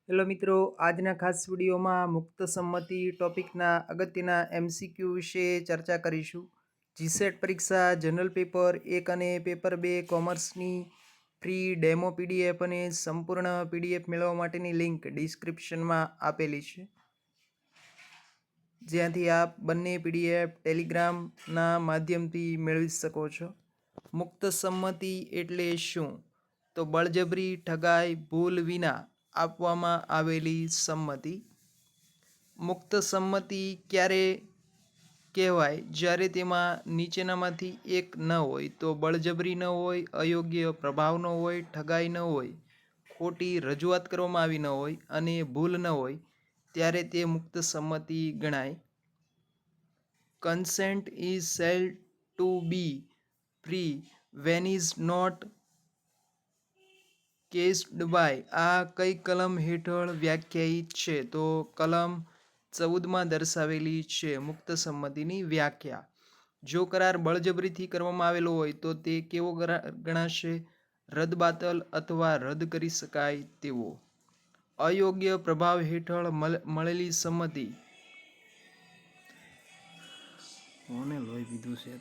Hello મિત્રો, આજના ખાસ વિડીયોમાં મુક્ત સંમતિ ટોપિકના અગત્યના MCQ વિશે ચર્ચા કરીશું. જીસેટ પરીક્ષા જનરલ પેપર 1 અને પેપર 2 કોમર્સની ફ્રી ડેમો PDF અને સંપૂર્ણ PDF મેળવવા માટેની લિંક ડિસ્ક્રિપ્શનમાં આપેલી છે, જ્યાંથી આપ બંને PDF ટેલિગ્રામના માધ્યમથી મેળવી શકો છો. મુક્ત સંમતિ એટલે શું? તો બળજબરી, ઠગાઈ, ભૂલ વિના આપવામાં આવેલી સંમતિ. મુક્ત સંમતિ ક્યારે કહેવાય? જ્યારે તેમાં નીચેનામાંથી એક ન હોય. તો બળજબરી ન હોય, અયોગ્ય પ્રભાવ ન હોય, ઠગાઈ ન હોય, ખોટી રજૂઆત કરવામાં આવી ન હોય અને ભૂલ ન હોય, ત્યારે તે મુક્ત સંમતિ ગણાય. Consent is said to be free when is not caused by. આ કઈ કલમ હેઠળ વ્યાખ્યાયિત છે? તો કલમ 14માં દર્શાવેલી છે મુક્ત સંમતિની વ્યાખ્યા. જો કરાર બળજબરીથી કરવામાં આવેલો હોય તો તે કેવો ગણાશે? રદબાતલ અથવા રદ કરી શકાય તેવો. અયોગ્ય પ્રભાવ હેઠળ મળેલી સંમતિ. કોને લોહી પીધું છે?